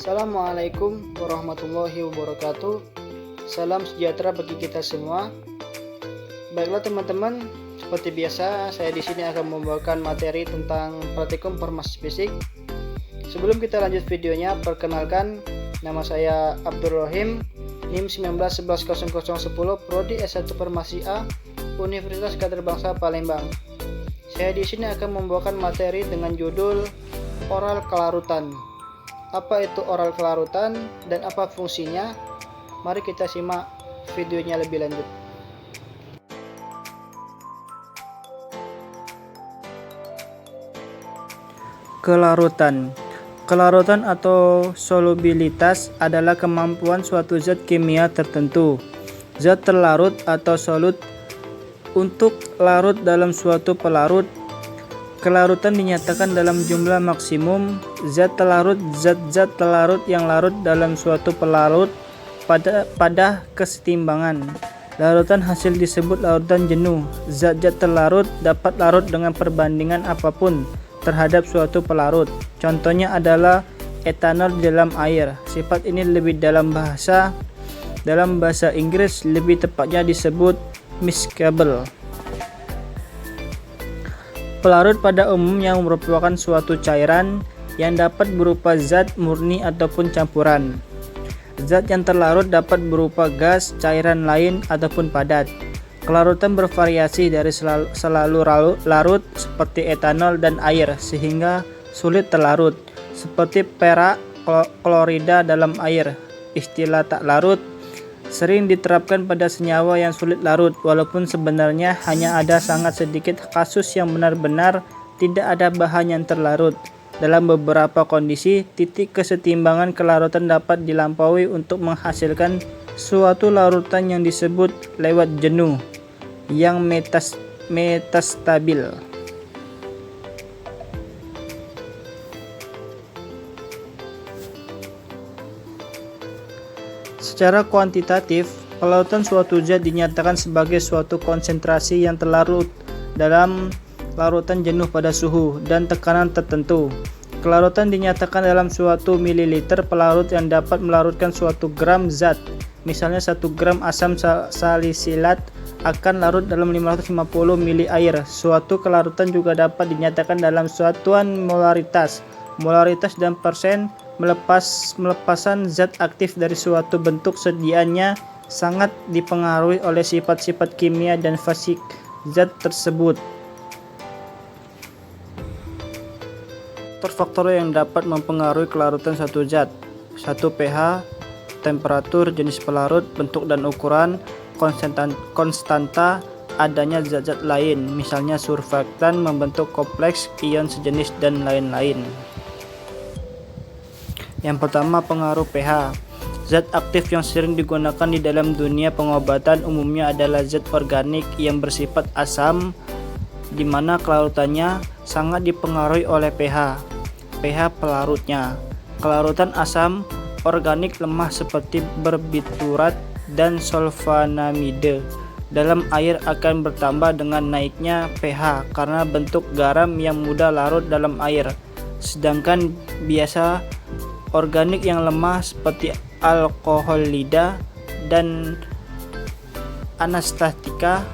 Assalamualaikum warahmatullahi wabarakatuh. Salam sejahtera bagi kita semua. Baiklah teman-teman, seperti biasa saya di sini akan membawakan materi tentang praktikum farmasi fisik. Sebelum kita lanjut videonya, perkenalkan nama saya Abdul Rahim, NIM 19110010, Prodi S1 Farmasi A, Universitas Gadjah Bangsa Palembang. Saya di sini akan membawakan materi dengan judul oral kelarutan. Apa itu oral kelarutan dan apa fungsinya? Mari kita simak videonya lebih lanjut. Kelarutan. Kelarutan atau solubilitas adalah kemampuan suatu zat kimia tertentu, zat terlarut atau solut, untuk larut dalam suatu pelarut. Kelarutan dinyatakan dalam jumlah maksimum zat terlarut, zat-zat terlarut yang larut dalam suatu pelarut pada kesetimbangan. Larutan hasil disebut larutan jenuh. Zat-zat terlarut dapat larut dengan perbandingan apapun terhadap suatu pelarut. Contohnya adalah etanol di dalam air. Sifat ini lebih dalam bahasa Inggris lebih tepatnya disebut miscible. Pelarut pada umumnya merupakan suatu cairan yang dapat berupa zat murni ataupun campuran. Zat yang terlarut dapat berupa gas, cairan lain, ataupun padat. Kelarutan bervariasi dari selalu larut seperti etanol dan air sehingga sulit terlarut, seperti perak klorida dalam air. Istilah tak larut sering diterapkan pada senyawa yang sulit larut, walaupun sebenarnya hanya ada sangat sedikit kasus yang benar-benar tidak ada bahan yang terlarut. Dalam beberapa kondisi, titik kesetimbangan kelarutan dapat dilampaui untuk menghasilkan suatu larutan yang disebut lewat jenuh yang metastabil. Secara kuantitatif, kelarutan suatu zat dinyatakan sebagai suatu konsentrasi yang terlarut dalam larutan jenuh pada suhu dan tekanan tertentu. Kelarutan dinyatakan dalam suatu mililiter pelarut yang dapat melarutkan suatu gram zat. Misalnya 1 gram asam salisilat akan larut dalam 550 ml air. Suatu kelarutan juga dapat dinyatakan dalam satuan molaritas. Molaritas dan persen melepasan zat aktif dari suatu bentuk sediaannya sangat dipengaruhi oleh sifat-sifat kimia dan fisik zat tersebut. Faktor yang dapat mempengaruhi kelarutan satu zat: 1. pH, temperatur, jenis pelarut, bentuk dan ukuran, konstanta adanya zat-zat lain, misalnya surfaktan membentuk kompleks ion sejenis dan lain-lain. Yang pertama, pengaruh pH. Zat aktif yang sering digunakan di dalam dunia pengobatan umumnya adalah zat organik yang bersifat asam, di mana kelarutannya sangat dipengaruhi oleh pH pelarutnya. Kelarutan asam organik lemah seperti barbiturat dan sulfonamida dalam air akan bertambah dengan naiknya pH karena bentuk garam yang mudah larut dalam air. Sedangkan biasa organik yang lemah seperti alkoholida dan anastatika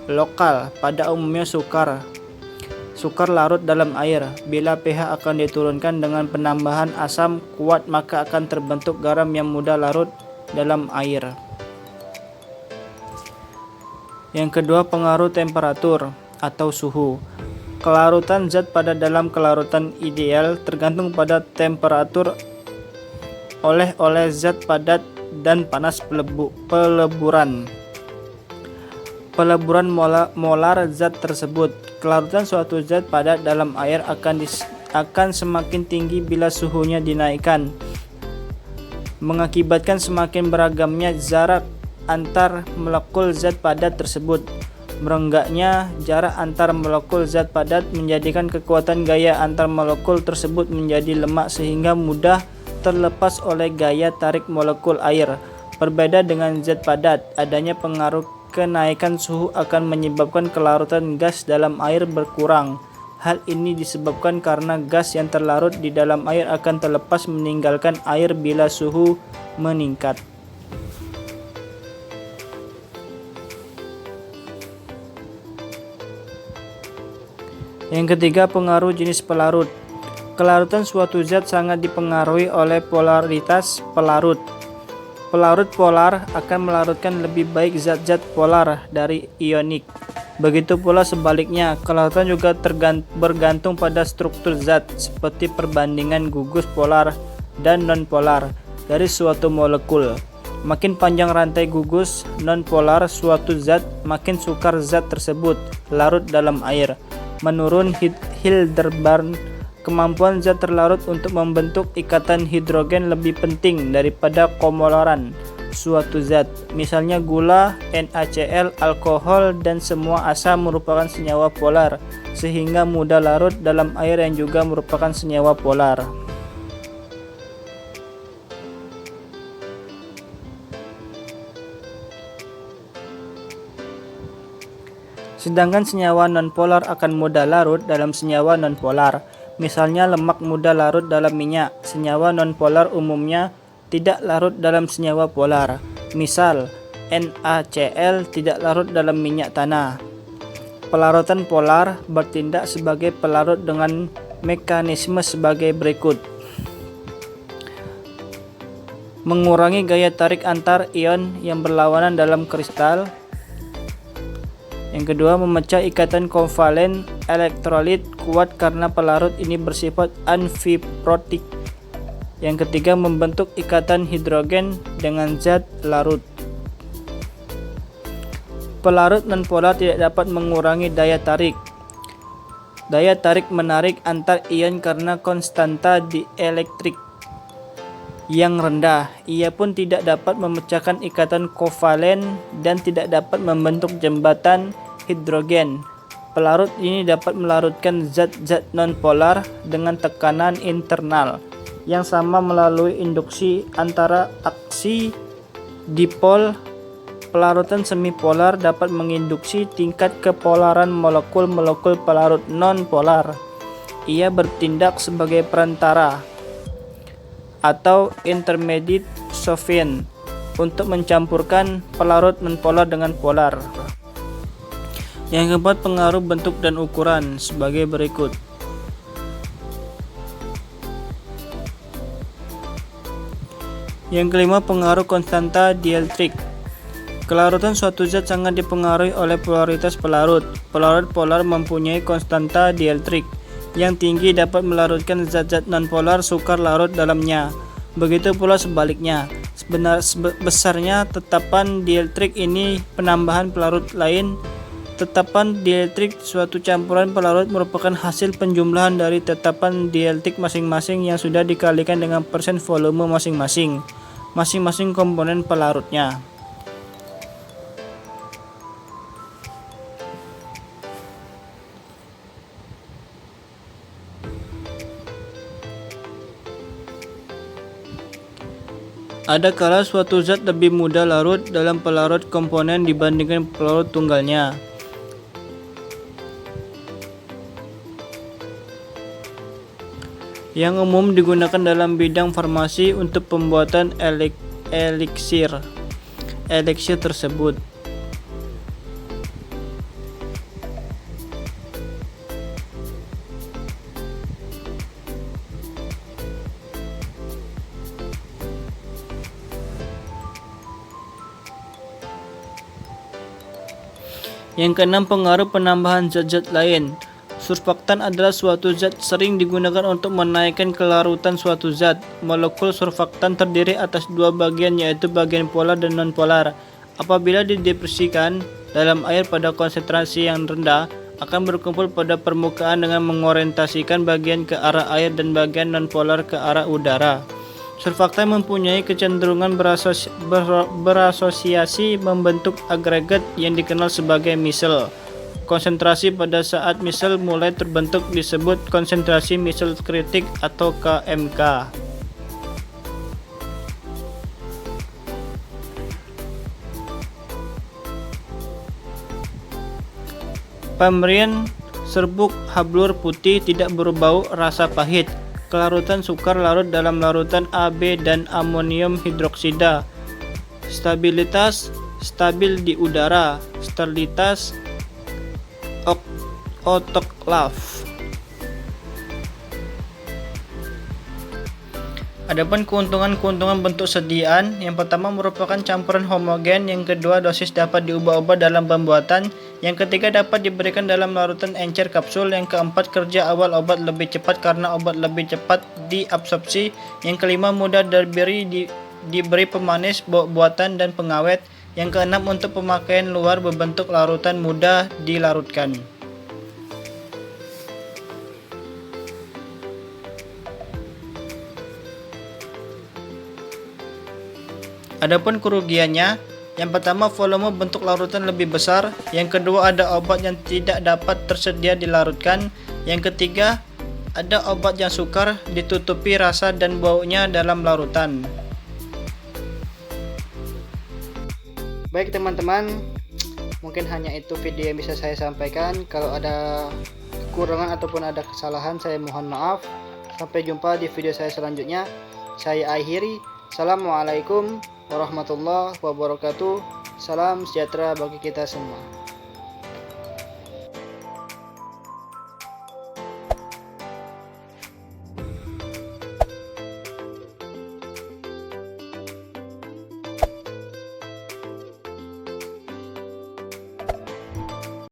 lokal pada umumnya sukar larut dalam air. Bila pH akan diturunkan dengan penambahan asam kuat, maka akan terbentuk garam yang mudah larut dalam air. Yang kedua, pengaruh temperatur atau suhu. Kelarutan zat pada dalam kelarutan ideal tergantung pada temperatur oleh zat padat dan panas peleburan molar zat tersebut. Kelarutan suatu zat padat dalam air akan semakin tinggi bila suhunya dinaikkan, mengakibatkan semakin beragamnya jarak antar molekul zat padat tersebut. Merenggaknya jarak antar molekul zat padat menjadikan kekuatan gaya antar molekul tersebut menjadi lemah sehingga mudah terlepas oleh gaya tarik molekul air. Berbeda dengan zat padat, adanya pengaruh kenaikan suhu akan menyebabkan kelarutan gas dalam air berkurang. Hal ini disebabkan karena gas yang terlarut di dalam air akan terlepas meninggalkan air bila suhu meningkat. Yang ketiga, pengaruh jenis pelarut. Kelarutan suatu zat sangat dipengaruhi oleh polaritas pelarut. Pelarut polar akan melarutkan lebih baik zat-zat polar dari ionik. Begitu pula sebaliknya, kelarutan juga bergantung pada struktur zat, seperti perbandingan gugus polar dan non-polar dari suatu molekul. Makin panjang rantai gugus non-polar suatu zat, makin sukar zat tersebut larut dalam air. Menurut Hildebrand, kemampuan zat terlarut untuk membentuk ikatan hidrogen lebih penting daripada komolaran suatu zat. Misalnya gula, NaCl, alkohol, dan semua asam merupakan senyawa polar, sehingga mudah larut dalam air yang juga merupakan senyawa polar. Sedangkan senyawa nonpolar akan mudah larut dalam senyawa nonpolar. Misalnya lemak mudah larut dalam minyak. Senyawa nonpolar umumnya tidak larut dalam senyawa polar. Misal, NaCl tidak larut dalam minyak tanah. Pelarutan polar bertindak sebagai pelarut dengan mekanisme sebagai berikut. Mengurangi gaya tarik antar ion yang berlawanan dalam kristal. Yang kedua, memecah ikatan kovalen elektrolit kuat karena pelarut ini bersifat amfiprotik. Yang ketiga, membentuk ikatan hidrogen dengan zat larut. Pelarut nonpolar tidak dapat mengurangi daya tarik. Daya tarik menarik antar ion karena konstanta dielektrik yang rendah. Ia pun tidak dapat memecahkan ikatan kovalen dan tidak dapat membentuk jembatan hidrogen. Pelarut ini dapat melarutkan zat-zat nonpolar dengan tekanan internal yang sama melalui induksi antara aksi dipol. Pelarutan semipolar dapat menginduksi tingkat kepolaran molekul-molekul pelarut non-polar. Ia bertindak sebagai perantara atau intermediate solvent untuk mencampurkan pelarut non-polar dengan polar. Yang keempat, pengaruh bentuk dan ukuran sebagai berikut. Yang kelima, pengaruh konstanta dielektrik. Kelarutan suatu zat sangat dipengaruhi oleh polaritas pelarut. Pelarut polar mempunyai konstanta dielektrik yang tinggi, dapat melarutkan zat-zat nonpolar sukar larut dalamnya. Begitu pula sebaliknya. Besarnya tetapan dielektrik ini penambahan pelarut lain. Tetapan dielektrik suatu campuran pelarut merupakan hasil penjumlahan dari tetapan dielektrik masing-masing yang sudah dikalikan dengan persen volume masing-masing komponen pelarutnya. Ada kala suatu zat lebih mudah larut dalam pelarut komponen dibandingkan pelarut tunggalnya. Yang umum digunakan dalam bidang farmasi untuk pembuatan eliksir tersebut. Yang keenam, pengaruh penambahan zat-zat lain. Surfaktan adalah suatu zat sering digunakan untuk menaikkan kelarutan suatu zat. Molekul surfaktan terdiri atas dua bagian, yaitu bagian polar dan non-polar. Apabila didepresikan dalam air pada konsentrasi yang rendah, akan berkumpul pada permukaan dengan mengorientasikan bagian ke arah air dan bagian non-polar ke arah udara. Surfaktan mempunyai kecenderungan berasosiasi membentuk agregat yang dikenal sebagai misel. Konsentrasi pada saat misel mulai terbentuk disebut konsentrasi misel kritik atau KMK. Pemberian Serbuk hablur putih tidak berbau rasa pahit. Kelarutan sukar larut dalam larutan AB dan amonium hidroksida. Stabilitas stabil di udara. Sterilitas autoklav. Adapun keuntungan-keuntungan bentuk sediaan, yang pertama merupakan campuran homogen, yang kedua dosis dapat diubah-ubah dalam pembuatan, yang ketiga dapat diberikan dalam larutan encer kapsul, yang keempat kerja awal obat lebih cepat karena obat lebih cepat diabsorpsi, yang kelima mudah diberi pemanis, buatan dan pengawet, yang keenam untuk pemakaian luar berbentuk larutan mudah dilarutkan. Adapun kerugiannya, yang pertama volume bentuk larutan lebih besar, yang kedua ada obat yang tidak dapat tersedia dilarutkan, yang ketiga ada obat yang sukar ditutupi rasa dan baunya dalam larutan. Baik teman-teman, mungkin hanya itu video yang bisa saya sampaikan. Kalau ada kekurangan ataupun ada kesalahan, saya mohon maaf. Sampai jumpa di video saya selanjutnya. Saya akhiri. Assalamualaikum warahmatullahi wabarakatuh. Salam sejahtera bagi kita semua.